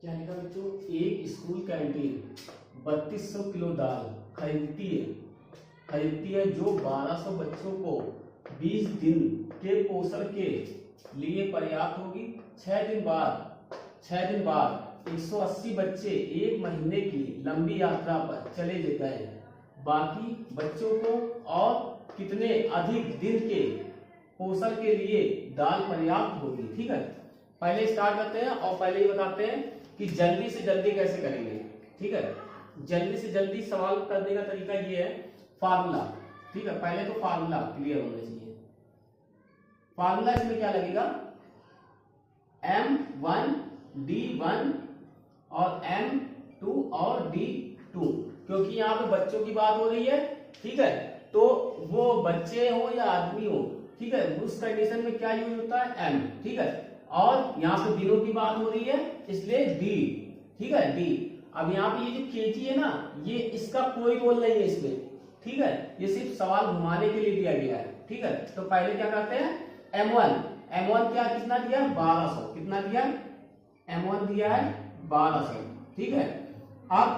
क्या लिखा बच्चों, एक स्कूल कैंटीन 3200 किलो दाल खरीदती है जो 1200 बच्चों को 20 दिन के पोषण के लिए पर्याप्त होगी। 6 दिन बाद 180 बच्चे एक महीने की लंबी यात्रा पर चले गए। बाकी बच्चों को और कितने अधिक दिन के पोषण के लिए दाल पर्याप्त होगी। ठीक है, पहले स्टार्ट करते हैं और पहले ही बताते हैं कि जल्दी से जल्दी कैसे करेंगे। ठीक है, जल्दी से जल्दी सवाल करने का तरीका ये है, फार्मूला। ठीक है, पहले तो फार्मूला क्लियर होना चाहिए। फार्मूला इसमें क्या लगेगा, M1 D1 और M2 और D2, क्योंकि यहाँ पे बच्चों की बात हो रही है। ठीक है, तो वो बच्चे हो या आदमी हो, ठीक है, उस कंडीशन में क्या यूज होता है, M। ठीक है, और यहाँ पे दिनों की बात हो रही है इसलिए D। ठीक है, D। अब यहाँ पे ये जो केजी है ना, ये इसका कोई रोल नहीं है इसमें। ठीक है, ये सिर्फ सवाल घुमाने के लिए दिया गया है। ठीक है, तो पहले क्या करते हैं, M1 क्या कितना दिया, 1200। कितना दिया, M1 दिया है 1200। ठीक है, अब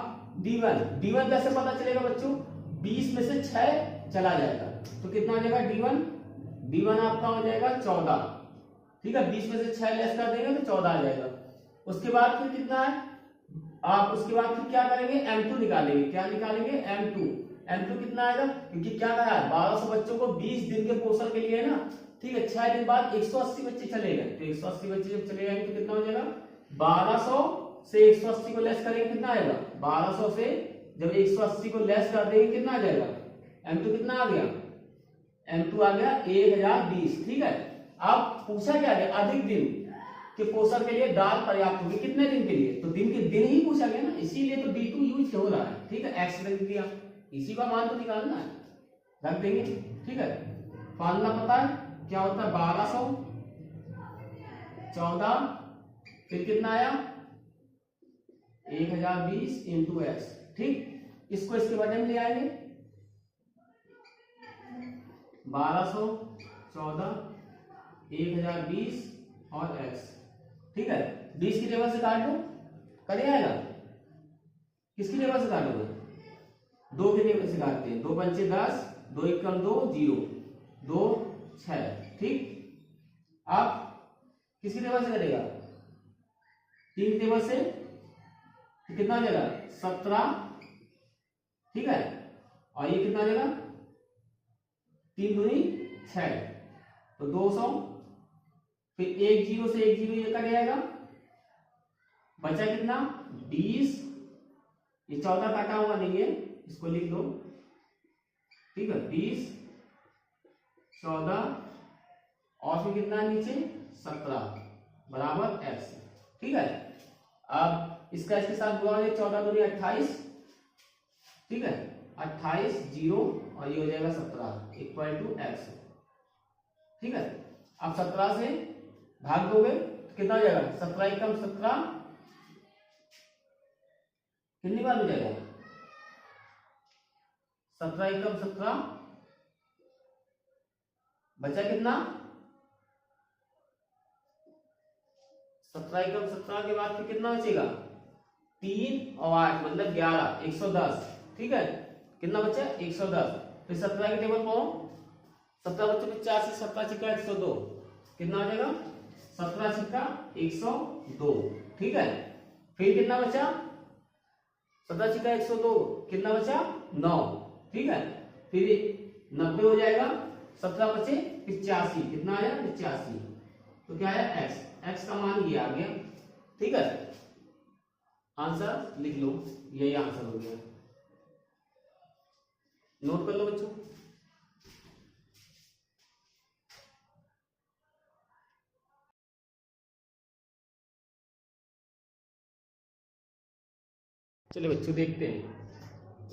D1 कैसे पता चलेगा बच्चों, 20 में से 6 चला जाएगा तो कितना आ जाएगा, D1 आपका हो जाएगा 14। ठीक है, 20 में से 6 लेस कर देंगे तो 14 आ जाएगा। उसके बाद फिर कितना है, आप उसके बाद फिर क्या करेंगे, M2 निकालेंगे। क्या निकालेंगे, M2 कितना आएगा, क्योंकि क्या कहा है, 1200 बच्चों को 20 दिन के पोषण के लिए है ना। ठीक है, 6 दिन बाद 180 बच्चे चले गए, तो 180 बच्चे जब चले जाएंगे तो कितना हो जाएगा, 1200 से 180 को लेस करेंगे कितना आएगा, 1200 से जब 180 को लेस कर देंगे कितना आ जाएगा, M2 कितना आ गया, M2 आ गया 1020। ठीक है, अब पूछा क्या गया, अधिक दिन के पोषण के लिए दाल पर्याप्त होगी, कितने दिन के लिए, तो दिन के दिन ही पूछा गया ना, इसीलिए तो D2 यूज हो रहा है। ठीक है, एक्स रख दिया, इसी का मान तो निकालना है, रख देंगे। ठीक है, फार्मूला पता है क्या होता है, 1200 14 फिर कितना आया 1020 इंटू एक्स। ठीक, इसको इसके वजन ले आएंगे, 1200 14 1020 और x। ठीक है, 20 की टेबल से काट दो, करे आएगा, किसकी टेबल से काटोगे, 2 की टेबल से काटते हैं, 2 पंचे 10, 2 1 कम 2 0 2 6। ठीक, अब किसकी टेबल से करेगा, 3 की टेबल से, तो कितना आ जाएगा 17। ठीक है, और ये कितना आ जाएगा, 3 दूनी 6 तो 200, फिर 1 0 से 1 0 ये कट जाएगा, बचा कितना 20, ये 14 काटा हुआ नहीं है, इसको लिख दो। ठीक है, 20 14 और फिर कितना नीचे 17 बराबर x। ठीक है, अब इसका इसके साथ बुला हो जाए, 14 दूनी 28। ठीक है, 28 0 और ये हो जाएगा 17 इक्वल टू x। ठीक है, अब 17 से भाग दोगे तो कितना हो जाएगा, 17 कम 17 कितनी बार हो जाएगा, 17 कम 17 बचा कितना, 17 कम 17 के बाद फिर कितना बचेगा, 3 और 8 मतलब 11 110। ठीक है, कितना बचा 110, फिर 17 के टेबल पाओ, 17 बच्चों 50 से 17 छिक्का 102, कितना हो जाएगा 17 छिक्का 102। ठीक है, फिर कितना बचा, 17 छिक्का 102 कितना बचा 9। ठीक है, फिर 90 हो जाएगा, 17 बचे 85, कितना आया 85, तो क्या है x का मान ये आ गया। ठीक है, आंसर लिख लो, यही आंसर हो गया, नोट कर लो बच्चों। चलिए बच्चों देखते हैं,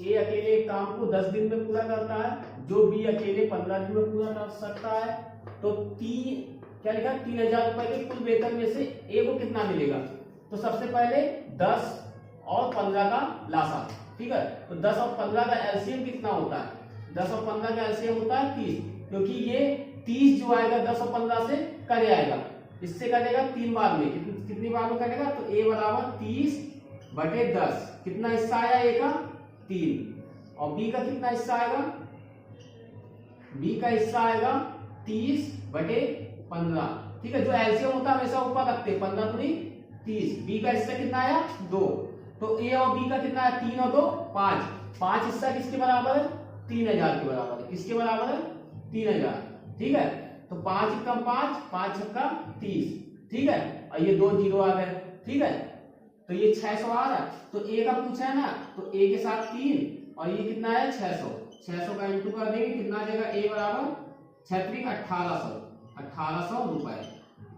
ए अकेले एक काम को 10 दिन में पूरा करता है, जो बी अकेले 15 दिन में पूरा कर सकता है, तो क्या लिखा 3000 रुपए के कुल वेतन में से ए को कितना मिलेगा। तो सबसे पहले 10 और 15 का लासा। ठीक है, तो 10 और 15 का एलसीएम कितना होता है, 10 और 15 का एलसीएम होता है 30, क्योंकि ये 30 जो आएगा 10 और 15 से करे आएगा, इससे कटेगा 3 बार में, कितनी बार में कटेगा, तो a बराबर 30/10, कितना हिस्सा आया a का 3, और b का कितना हिस्सा आएगा, b का हिस्सा आएगा 30/15। ठीक है, जो एलसीएम होता है हमेशा ऊपर रखते हैं, 15 दूनी 30, b का हिस्सा कितना आया 2, तो a और b का कितना है 3 और 2 5, 5 हिस्सा किसके बराबर है 3000 के बराबर है, किसके बराबर है 3000। ठीक है, तो 5 कम 5, 5 छक्का 30। ठीक है, और ये 2 जीरो आ गए। ठीक है, तो ये 600 आ रहा है, तो a का पूछा है ना, तो a के साथ 3 और ये कितना है 600, 600 का इंटू कर देंगे, कितना आ जाएगा a बराबर 1800 रुपए।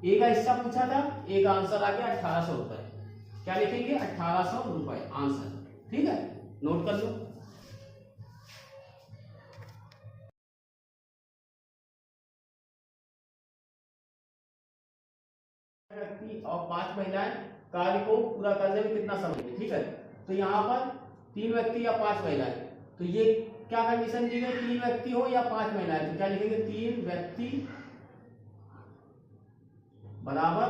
a का हिस्सा पूछा था, a का आंसर आ गया 1800 रुपए। क्या लिखेंगे 1800 रुपए आंसर। ठीक है, नोट कर लो। व्यक्ति और 5 महिलाएं कार्य को पूरा करने में कितना समय लेंगे। ठीक है, तो यहाँ पर 3 व्यक्ति या 5 महिलाएं, तो ये क्या कंडीशन दी गई, 3 व्यक्ति हो या 5 महिलाएं, तो क्या लिखेंगे 3 व्यक्ति बराबर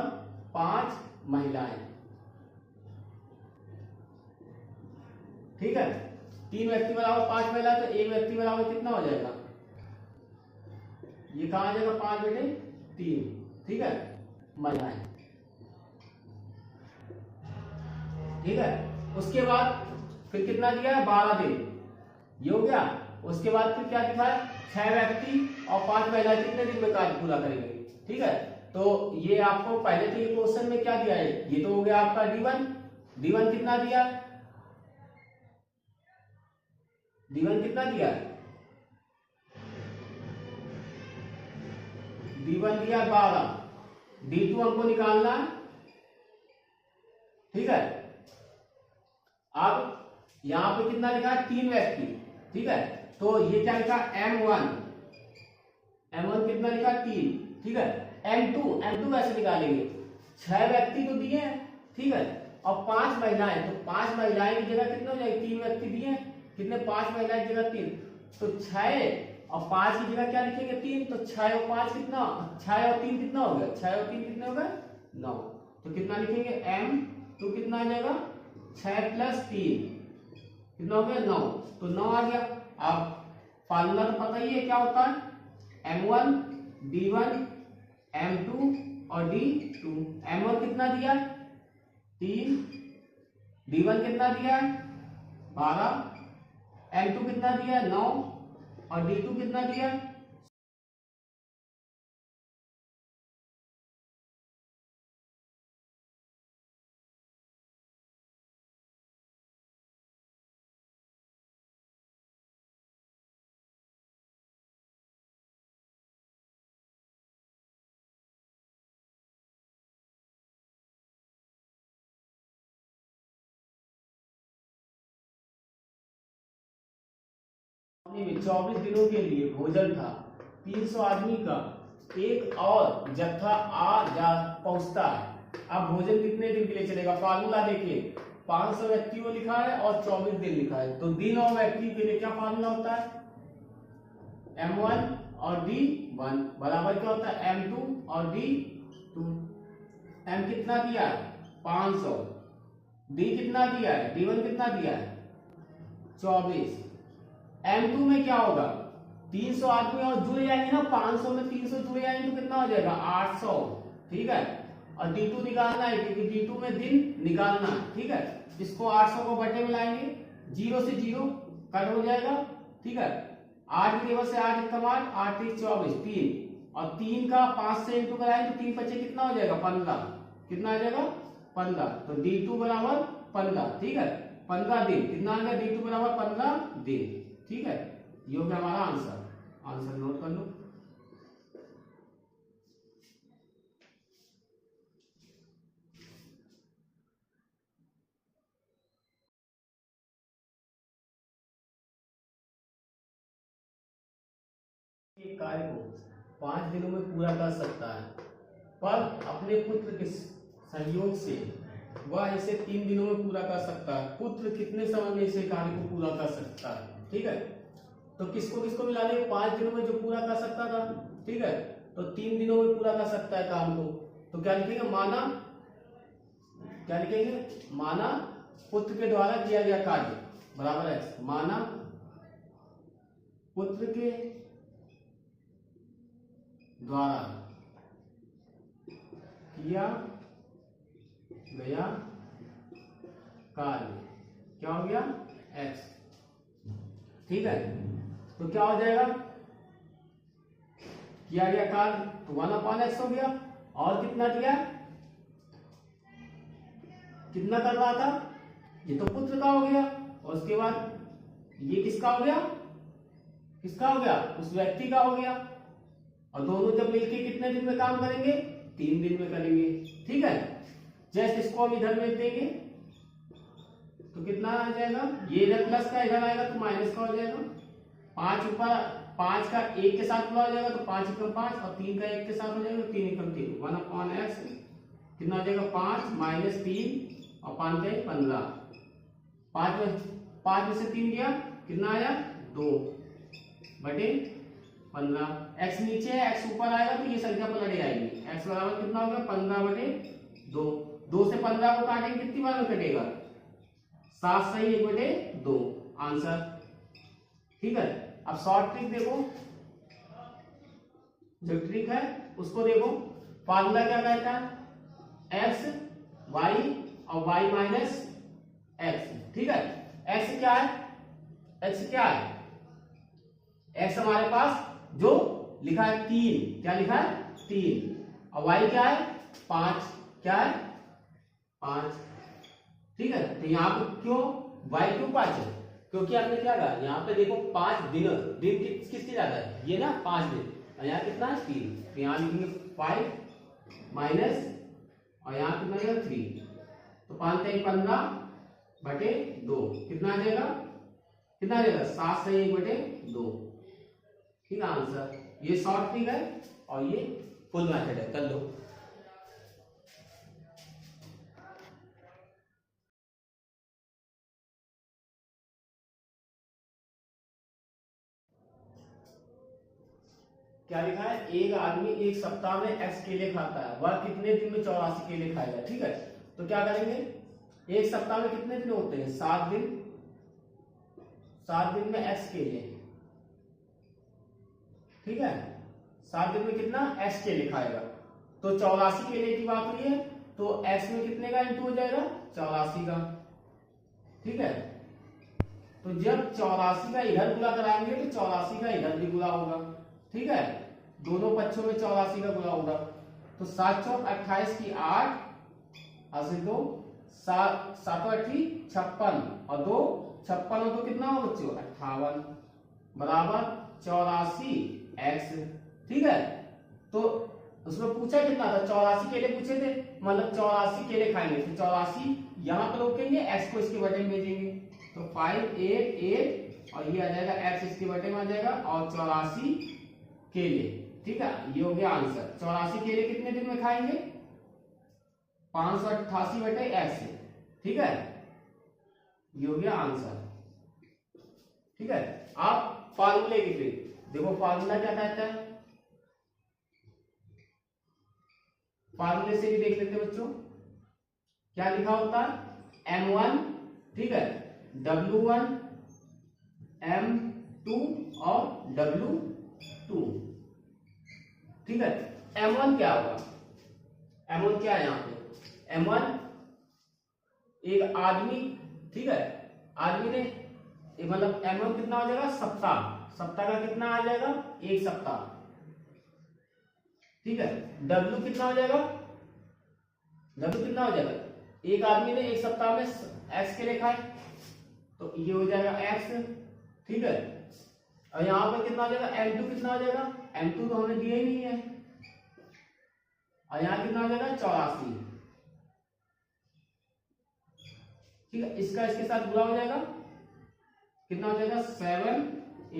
5 महिलाएं। ठीक है, 3 व्यक्ति बराबर 5 महिलाएं, तो एक व्यक्ति बराबर कितना हो जाएगा, ये कहा आ जाएगा 5/3। ठीक है, महिलाएं। ठीक है, उसके बाद फिर कितना दिया है 12 दिन, ये हो गया। उसके बाद फिर क्या दिखा है 6 व्यक्ति और 5 महिलाएं कितने दिन में कार्य पूरा करेंगे। ठीक है, तो ये आपको पहले तो ये क्वेश्चन में क्या दिया है, ये तो हो गया आपका D1 कितना दिया, D1 कितना दिया, D1 दिया 12, D2 हमको निकालना है। ठीक है, अब यहां पे कितना लिखा है 3 व्यक्ति। ठीक है, तो ये क्या लिखा M1 कितना लिखा 3। ठीक है, M2 कैसे निकालेंगे, 6 व्यक्ति तो दिए हैं। ठीक है, और 5 महिलाएं, तो 5 महिलाएं की जगह कितने हो जाएगी, 3 व्यक्ति दिए हैं, कितने 5 महिलाएं की जगह 3, तो 6 और 5 की जगह क्या लिखेंगे 3, तो 6 और 5 कितना, 6 और 3 कितना हो गया, 6 और 3 कितने हो गए 9, तो कितना लिखेंगे M2 कितना आ जाएगा 6 + 3 कितना हो गया 9, तो 9 आ गया। अब फार्मूला तो पता ही है क्या होता है, M1 D1 M2 और D2। M1 कितना दिया 3, D1 कितना दिया 12, M2 कितना दिया 9 और D2 कितना दिया। में 24 दिनों के लिए भोजन था, 300 आदमी का एक और जत्था आ जा पहुंचता है। अब भोजन कितने दिन के लिए चलेगा, फार्मूला देखिए 500 व्यक्ति को लिखा है और 24 दिन लिखा है, तो दिन और व्यक्ति के लिए क्या फार्मूला होता है, M1 और D1 बराबर क्या होता है M2 और D2। M कितना दिया है 500, D कितना दिया है, D1 कितना दिया है 24। M2 में क्या होगा 300 आदमी और जुड़ जाएंगे ना, 500 में 300 जुड़ जाएंगे तो कितना हो जाएगा 800। ठीक है, और D2 निकालना है क्योंकि D2 में दिन निकालना है। ठीक है, इसको 800 को बटे में लाएंगे, 0 से 0 कट हो जाएगा। ठीक है, 8 की जगह से 8 कम 8, 8 3 24 3, और 3 का 5 से इंटू कराएंगे तो 3 बचे कितना हो जाएगा 15, कितना आ जाएगा 15, तो D2 बराबर 15। ठीक है, 15 दिन कितना आ गया, D2 बराबर 15 दिन। ठीक है, ये हो गया हमारा आंसर नोट कर लो। एक कार्य को 5 दिनों में पूरा कर सकता है, पर अपने पुत्र के सहयोग से वह इसे 3 दिनों में पूरा कर सकता है। पुत्र कितने समय में इसे कार्य को पूरा कर सकता है। ठीक है, तो किसको किसको मिला ले, 5 दिनों में जो पूरा कर सकता था। ठीक है, तो 3 दिनों में पूरा कर सकता है काम को, तो क्या लिखेंगे, माना, क्या लिखेंगे, माना पुत्र के द्वारा किया गया कार्य बराबर x, माना पुत्र के द्वारा किया गया कार्य क्या हो गया, x। ठीक है, तो क्या हो जाएगा, किया गया कार्य तो 1/x हो गया, और कितना दिया, कितना कर रहा था, ये तो पुत्र का हो गया, और उसके बाद ये किसका हो गया, किसका हो गया, उस व्यक्ति का हो गया, और दोनों जब मिलके कितने दिन में काम करेंगे, 3 दिन में करेंगे। ठीक है, जैसे इसको हम इधर में देंगे तो कितना आ जाएगा, ये इधर प्लस का इधर आएगा तो माइनस का हो जाएगा, 5 ऊपर 5 का 1 के साथ गुणा हो जाएगा तो 5 × 5, और 3 का 1 के साथ हो जाएगा 3 × 3, 1/x कितना हो जाएगा, 5 - 3 और 5 × 15, 5 में से 3 गया, कितना आया, 2/15। x नीचे है, x ऊपर आएगा तो ये संख्या पलट जाएगी, x बराबर कितना होगा, 15/2, 2 से 15 को काटेंगे कितनी बार में कटेगा, 7 सही 1/2 आंसर। ठीक है, अब शॉर्ट ट्रिक देखो, जो ट्रिक है उसको देखो, फार्मूला क्या कहता है, x y और y - x। ठीक है, x क्या है, x क्या है, x हमारे पास जो लिखा है 3, क्या लिखा है 3, और y क्या है 5, क्या है 5। ठीक है, तो यहाँ पे क्यों y क्यों 5 है, क्योंकि आपने क्या कहा, यहाँ पे देखो 5 दिन, दिन किसके ज्यादा है, ये ना 5 दिन, और यहाँ कितना है 3, तो यहाँ लिखेंगे 5 माइनस, और यहाँ कितना आएगा 3, तो 5 × 15/2 कितना आ जाएगा, कितना आ जाएगा, 7 सही 1/2। ठीक है आंसर, ये शॉर्ट ट्रिक है और ये फुल मेथड है, कर लो। क्या लिखा है, एक आदमी एक सप्ताह में x केले खाता है, वह कितने दिन में 84 केले खाएगा। ठीक है, तो क्या करेंगे, एक सप्ताह में कितने दिन होते हैं, 7 दिन, 7 दिन में x केले। ठीक है, 7 दिन में कितना x केले खाएगा, तो 84 केले की बात हुई है, तो x में कितने का इंटू हो जाएगा, 84 का। ठीक है, तो जब 84 का इधर गुणा कराएंगे तो 84 का इधर भी गुणा होगा। ठीक है, दोनों पक्षों में 84 का गुणा होगा, तो 7 × 28 की 8, 2 7 8 56, और 2 56 और 2 कितना हो बच्चों 58 बराबर 84x। ठीक है, तो उसमें पूछा कितना था, 84 केले पूछे थे, मतलब 84 केले खाएंगे, तो 84 यहाँ पर रोकेंगे, x को इसके बटे में भेजेंगे, तो 5 8 8, और ये आ जाएगा x इसके बटे में आ जाएगा, और 84 केले। ठीक है, ये हो गया आंसर, 84 केले कितने दिन में खाएंगे, 588/x। ठीक है, ये हो गया आंसर। ठीक है, आप फार्मूले की देखो, फार्मूला क्या कहता है, फार्मूले से भी देख लेते हैं बच्चों, क्या लिखा होता है m1, ठीक है, w1 m2 और w2। ठीक है, m1 क्या होगा, m1 क्या है, यहाँ पे m1 एक आदमी, ठीक है, आदमी ने मतलब m1 कितना हो जाएगा, सप्ताह, सप्ताह का कितना आ जाएगा, एक सप्ताह। ठीक है, W कितना हो जाएगा, W कितना हो जाएगा, एक आदमी ने एक सप्ताह में x के लिए खाए, तो ये हो जाएगा x। ठीक है, और यहां पर कितना हो जाएगा, m2 कितना हो जाएगा, m2 तो हमने दिया ही नहीं है, और यहां कितना हो जाएगा 84। ठीक है, इसका इसके साथ गुणा हो जाएगा, कितना हो जाएगा 7 ×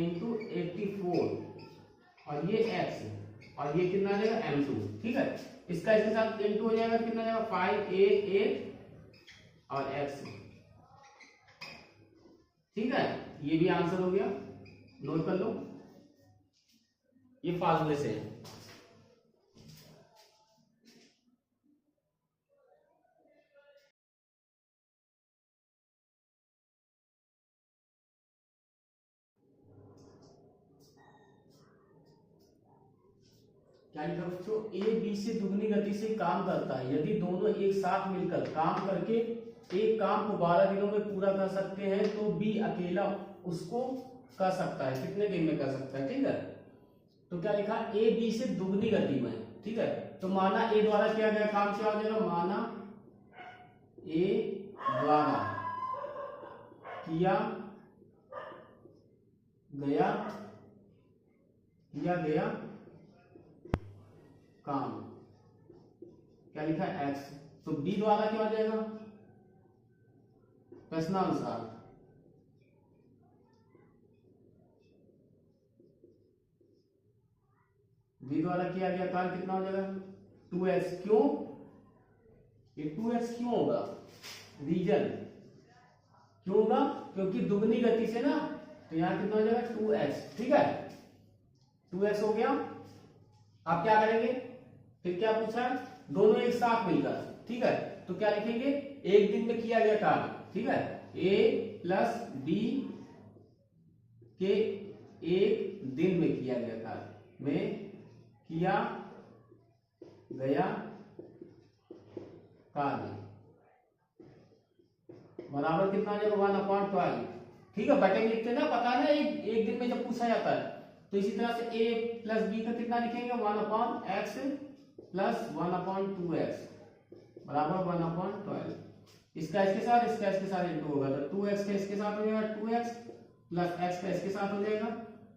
84, और ये x, और ये कितना आ जाएगा m2। ठीक है, इसका इसके साथ m2 हो जाएगा, कितना जाएगा 5 8 8 और x। ठीक है, ये भी आंसर हो गया, नोट कर लो, ये फार्मूले से है। क्या लिखा बच्चों, ए बी से दुगनी गति से काम करता है। यदि दोनों एक साथ मिलकर काम करके एक काम को 12 दिनों में पूरा कर सकते हैं तो बी अकेला उसको कर सकता है, कितने दिन में कर सकता है। ठीक है, तो क्या लिखा, ए बी से दुगनी गति में। ठीक है, तो माना ए द्वारा किया गया काम क्या हो जाएगा, माना ए द्वारा किया गया काम, क्या लिखा है, एक्स। तो बी द्वारा क्या हो जाएगा, प्रश्नानुसार बी द्वारा किया गया कार्य कितना हो जाएगा, 2x। क्यों ये 2x क्यों होगा, रीजन क्यों होगा, क्योंकि दुगनी गति से ना, तो यहां कितना हो जाएगा 2x। ठीक है, 2x हो गया। आप क्या करेंगे, फिर क्या पूछा, दोनों एक साथ मिलकर। ठीक है, तो क्या लिखेंगे, एक दिन में किया गया कार्य। ठीक है, a प्लस बी के एक दिन में किया गया कार्य, में किया गया कार्य बराबर कितना आ जाएगा, 1/12। ठीक है, बटे में लिखते ना, पता है ना, एक दिन में जब पूछा जाता है तो इसी तरह से a प्लस बी का कितना लिखेंगे, 1/x प्लस 1/2x बराबर 1/12। इसका इसके साथ, इसका इसके साथ इंटू होगा, तो 2x का इसके साथ हो जाएगा 2x प्लस x का इसके साथ हो जाएगा,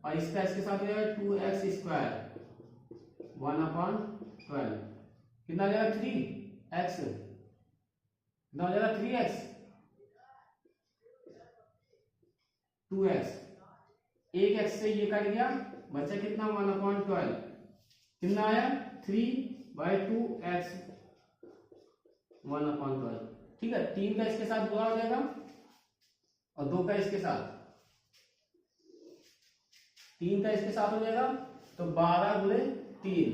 और इसका इसके साथ हो जाएगा 2x स्क्वायर 1/12। कितना हो जाएगा, 3x, कितना हो जाएगा 3x 2x, एक x से ये कट गया, बचा कितना 1/12, कितना आया 3/2x 1/12। ठीक है, 3 का इसके साथ गुणा हो जाएगा और 2 का इसके साथ, 3 का इसके साथ हो जाएगा, तो 12 गुणे 3।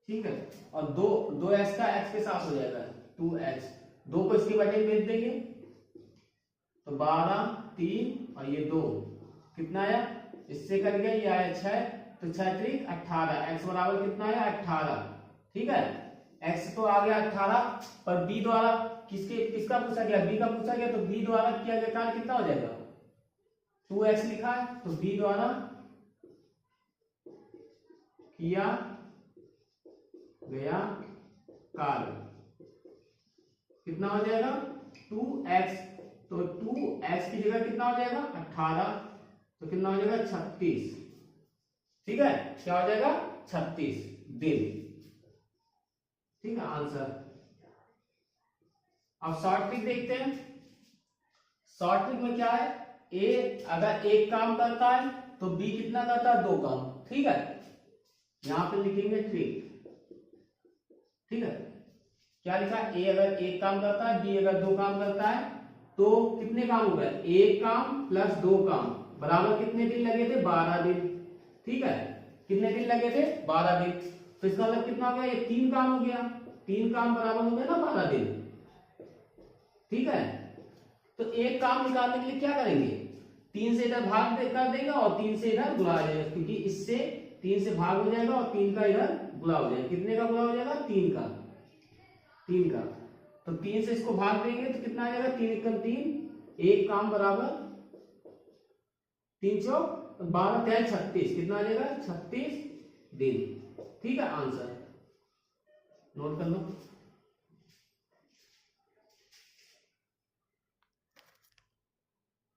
ठीक है, और 2x का x के साथ हो जाएगा 2x, 2 को इसके बटे में भेज देंगे, तो 12 3 और ये 2 कितना आया, इससे कर गया, ये आया 6, तो 6 3 18, x बराबर कितना आया 18। ठीक है, x तो आ गया 18, पर b द्वारा किसका पूछा गया, b का पूछा गया, तो b द्वारा किया गया कार्य कितना हो जाएगा, 2x लिखा है, तो b द्वारा किया गया कार्य कितना हो जाएगा 2x, तो 2x की जगह कितना हो जाएगा 18, तो कितना हो जाएगा 36। ठीक है, क्या हो जाएगा 36 दिन। ठीक है, आंसर। अब शॉर्ट ट्रिक देखते हैं। शॉर्ट ट्रिक में क्या है, ए अगर एक काम करता है तो बी कितना करता है, 2 काम। ठीक है, यहां पे लिखेंगे ट्रिक। ठीक है, क्या लिखा, ए अगर एक काम करता है, बी अगर 2 काम करता है, तो कितने काम हो गए, एक काम प्लस 2 काम बराबर कितने दिन लगे थे, 12 दिन। ठीक है, कितने दिन लगे थे, 12 दिन। तो इसका मतलब कितना हो गया, ये 3 काम हो गया, 3 काम बराबर हो गया ना 12 दिन। ठीक है, तो एक काम निकालने के लिए क्या करेंगे, 3 से इधर भाग कर देगा और 3 से इधर गुणा हो जाएगा, क्योंकि इससे 3 से भाग हो जाएगा और 3 का इधर गुणा हो जाएगा। कितने का गुणा हो जाएगा, 3 का। तो 3 से इसको भाग देंगे तो कितना आ जाएगा, 3 एकम 3, एक काम बराबर 3 चौक 12 3 36, कितना आ जाएगा 36 दिन। ठीक है, आंसर नोट कर लो।